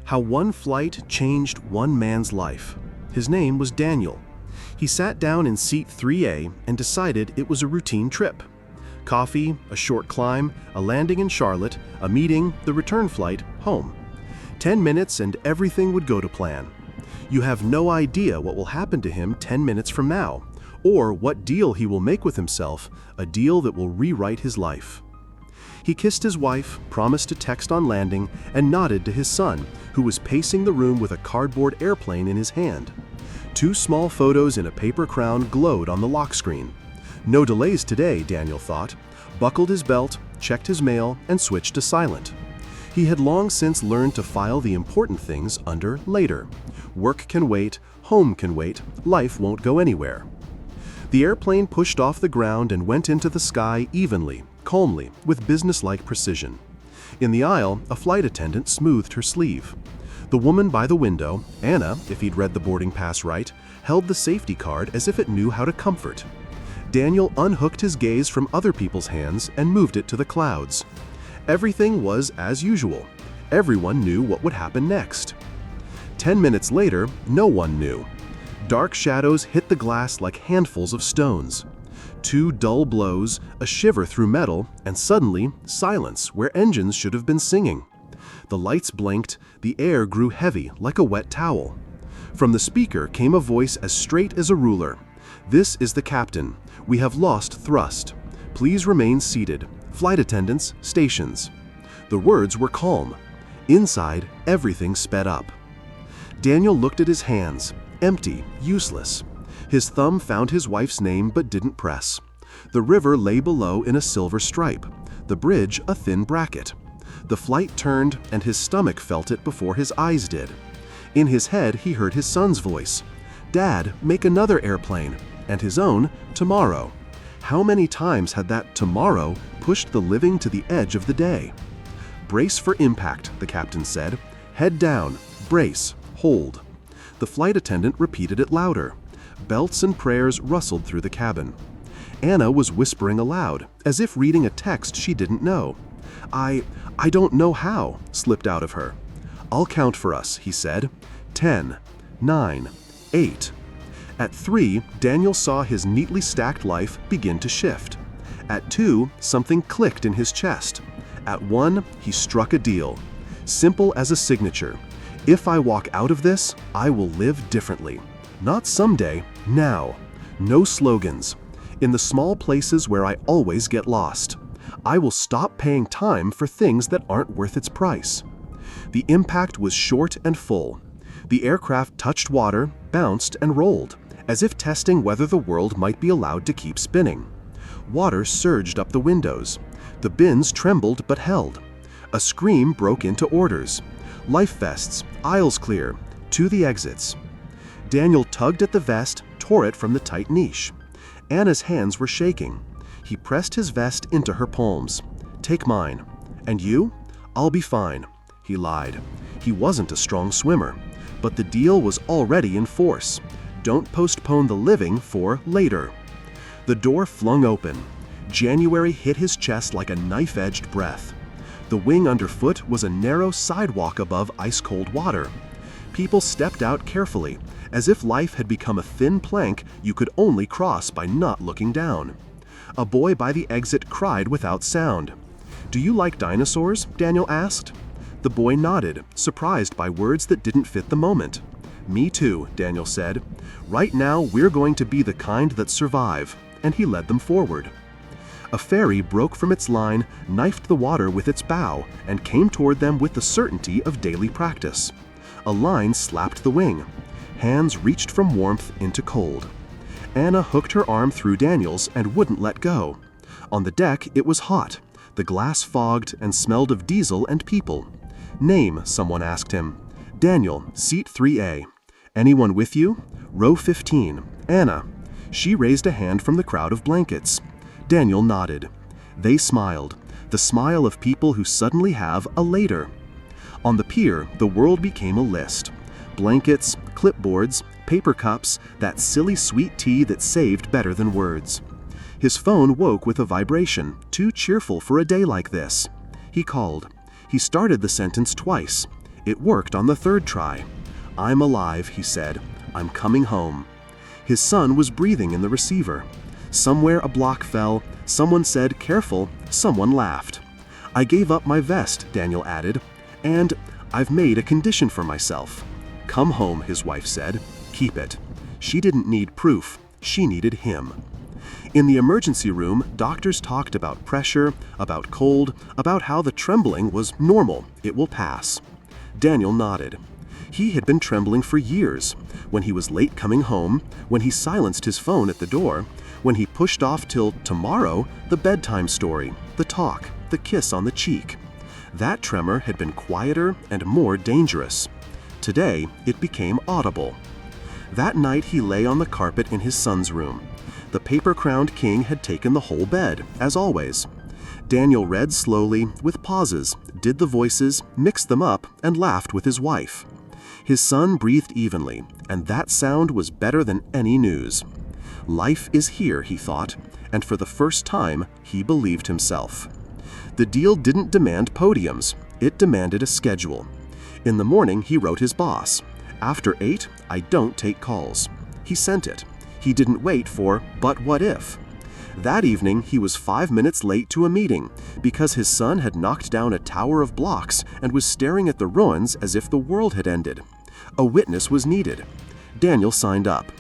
How one flight changed one man's life. His name was Daniel. He sat down in seat 3A and decided it was a routine trip. Coffee, a short climb, a landing in Charlotte, a meeting, the return flight, home. 10 minutes and everything would go to plan. You have no idea what will happen to him 10 minutes from now, or what deal he will make with himself, a deal that will rewrite his life. He kissed his wife, promised to text on landing, and nodded to his son, who was pacing the room with a cardboard airplane in his hand. 2 small photos in a paper crown glowed on the lock screen. No delays today, Daniel thought, buckled his belt, checked his mail, and switched to silent. He had long since learned to file the important things under later. Work can wait, home can wait, life won't go anywhere. The airplane pushed off the ground and went into the sky evenly, calmly, with businesslike precision. In the aisle, a flight attendant smoothed her sleeve. The woman by the window, Anna, if he'd read the boarding pass right, held the safety card as if it knew how to comfort. Daniel unhooked his gaze from other people's hands and moved it to the clouds. Everything was as usual. Everyone knew what would happen next. 10 minutes later, no one knew. Dark shadows hit the glass like handfuls of stones. 2 dull blows, a shiver through metal, and suddenly, silence where engines should have been singing. The lights blinked, the air grew heavy like a wet towel. From the speaker came a voice as straight as a ruler. "This is the captain. We have lost thrust. Please remain seated. Flight attendants, stations." The words were calm. Inside, everything sped up. Daniel looked at his hands, empty, useless. His thumb found his wife's name but didn't press. The river lay below in a silver stripe, the bridge a thin bracket. The flight turned, and his stomach felt it before his eyes did. In his head, he heard his son's voice. "Dad, make another airplane," and his own, "Tomorrow." How many times had that tomorrow pushed the living to the edge of the day? "Brace for impact," the captain said. "Head down, brace, hold." The flight attendant repeated it louder. Belts and prayers rustled through the cabin. Anna was whispering aloud, as if reading a text she didn't know. I don't know how," slipped out of her. "I'll count for us," he said. 10, 9, 8. At 3, Daniel saw his neatly stacked life begin to shift. At 2, something clicked in his chest. At 1, he struck a deal. Simple as a signature. If I walk out of this, I will live differently. Not someday, now. No slogans. In the small places where I always get lost. I will stop paying time for things that aren't worth its price. The impact was short and full. The aircraft touched water, bounced, and rolled, as if testing whether the world might be allowed to keep spinning. Water surged up the windows. The bins trembled but held. A scream broke into orders. "Life vests, aisles clear, to the exits." Daniel tugged at the vest, tore it from the tight niche. Anna's hands were shaking. He pressed his vest into her palms. "Take mine." "And you?" "I'll be fine." He lied. He wasn't a strong swimmer. But the deal was already in force. Don't postpone the living for later. The door flung open. January hit his chest like a knife-edged breath. The wing underfoot was a narrow sidewalk above ice-cold water. People stepped out carefully, as if life had become a thin plank you could only cross by not looking down. A boy by the exit cried without sound. "Do you like dinosaurs?" Daniel asked. The boy nodded, surprised by words that didn't fit the moment. "Me too," Daniel said. "Right now we're going to be the kind that survive," and he led them forward. A ferry broke from its line, knifed the water with its bow, and came toward them with the certainty of daily practice. A line slapped the wing. Hands reached from warmth into cold. Anna hooked her arm through Daniel's and wouldn't let go. On the deck it was hot. The glass fogged and smelled of diesel and people. "Name," someone asked him. "Daniel, seat 3A. Anyone with you?" "Row 15. Anna." She raised a hand from the crowd of blankets. Daniel nodded. They smiled, the smile of people who suddenly have a later. On the pier, the world became a list. Blankets, clipboards, paper cups, that silly sweet tea that saved better than words. His phone woke with a vibration, too cheerful for a day like this. He called. He started the sentence twice. It worked on the third try. "I'm alive," he said. "I'm coming home." His son was breathing in the receiver. Somewhere a block fell. Someone said, "Careful." Someone laughed. "I gave up my vest," Daniel added. "And I've made a condition for myself." "Come home," his wife said. "Keep it." She didn't need proof. She needed him. In the emergency room, doctors talked about pressure, about cold, about how the trembling was normal. It will pass. Daniel nodded. He had been trembling for years. When he was late coming home, when he silenced his phone at the door, when he pushed off till tomorrow the bedtime story, the talk, the kiss on the cheek. That tremor had been quieter and more dangerous. Today, it became audible. That night he lay on the carpet in his son's room. The paper-crowned king had taken the whole bed, as always. Daniel read slowly, with pauses, did the voices, mixed them up, and laughed with his wife. His son breathed evenly, and that sound was better than any news. Life is here, he thought, and for the first time, he believed himself. The deal didn't demand podiums. It demanded a schedule. In the morning, he wrote his boss. "After 8, I don't take calls." He sent it. He didn't wait for, "But what if?" That evening, he was 5 minutes late to a meeting because his son had knocked down a tower of blocks and was staring at the ruins as if the world had ended. A witness was needed. Daniel signed up.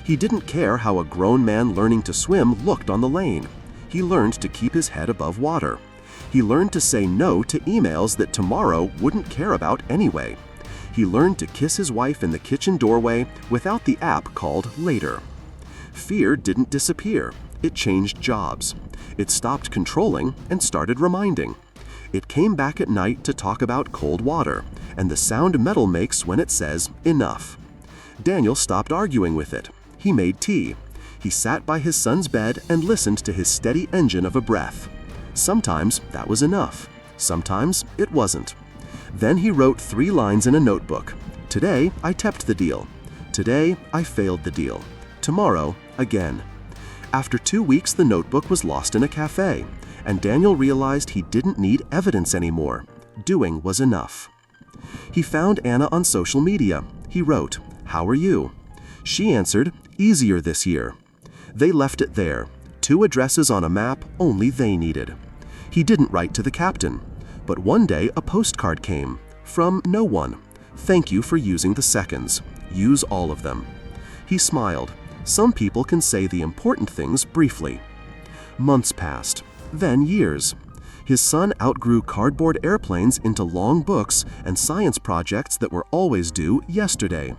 He didn't care how a grown man learning to swim looked on the lane. He learned to keep his head above water. He learned to say no to emails that tomorrow wouldn't care about anyway. He learned to kiss his wife in the kitchen doorway without the app called Later. Fear didn't disappear. It changed jobs. It stopped controlling and started reminding. It came back at night to talk about cold water and the sound metal makes when it says enough. Daniel stopped arguing with it. He made tea. He sat by his son's bed and listened to his steady engine of a breath. Sometimes that was enough. Sometimes it wasn't. Then he wrote 3 lines in a notebook. "Today, I tepped the deal. Today, I failed the deal. Tomorrow, again." After 2 weeks, the notebook was lost in a cafe, and Daniel realized he didn't need evidence anymore. Doing was enough. He found Anna on social media. He wrote, "How are you?" She answered, "Easier this year." They left it there. 2 addresses on a map only they needed. He didn't write to the captain. But one day a postcard came. From no one. "Thank you for using the seconds. Use all of them." He smiled. Some people can say the important things briefly. Months passed. Then years. His son outgrew cardboard airplanes into long books and science projects that were always due yesterday.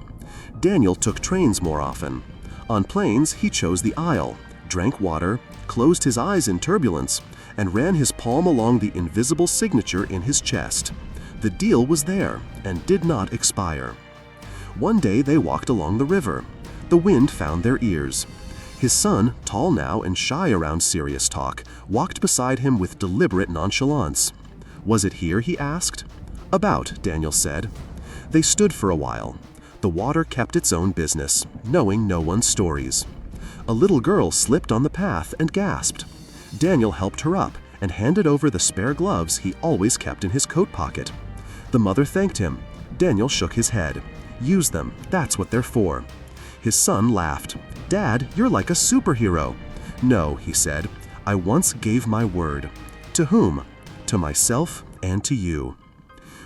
Daniel took trains more often. On planes, he chose the aisle, drank water, closed his eyes in turbulence, and ran his palm along the invisible signature in his chest. The deal was there and did not expire. One day they walked along the river. The wind found their ears. His son, tall now and shy around serious talk, walked beside him with deliberate nonchalance. "Was it here?" he asked. "About," Daniel said. They stood for a while. The water kept its own business, knowing no one's stories. A little girl slipped on the path and gasped. Daniel helped her up and handed over the spare gloves he always kept in his coat pocket. The mother thanked him. Daniel shook his head. "Use them, that's what they're for." His son laughed. "Dad, you're like a superhero." "No," he said, "I once gave my word." "To whom?" "To myself and to you."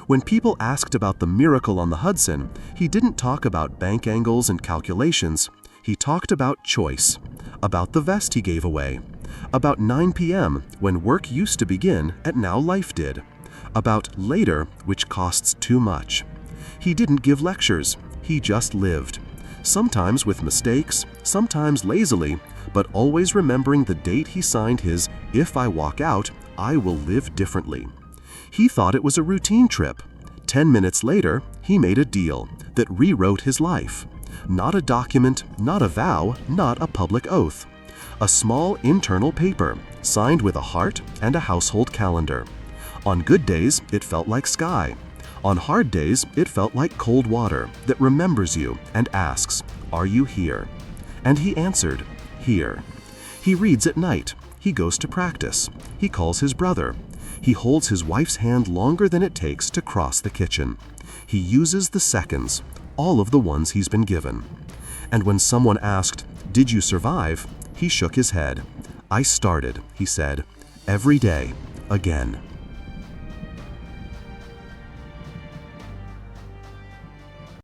When people asked about the miracle on the Hudson, he didn't talk about bank angles and calculations. He talked about choice, about the vest he gave away, about 9 p.m. when work used to begin and now life did, about later, which costs too much. He didn't give lectures, he just lived. Sometimes with mistakes, sometimes lazily, but always remembering the date he signed his "If I walk out, I will live differently." He thought it was a routine trip. 10 minutes later, he made a deal that rewrote his life. Not a document, not a vow, not a public oath. A small internal paper, signed with a heart and a household calendar. On good days, it felt like sky. On hard days, it felt like cold water that remembers you and asks, "Are you here?" And he answered, "Here." He reads at night. He goes to practice. He calls his brother. He holds his wife's hand longer than it takes to cross the kitchen. He uses the seconds, all of the ones he's been given. And when someone asked, "Did you survive?" he shook his head. "I started," he said, "every day, again."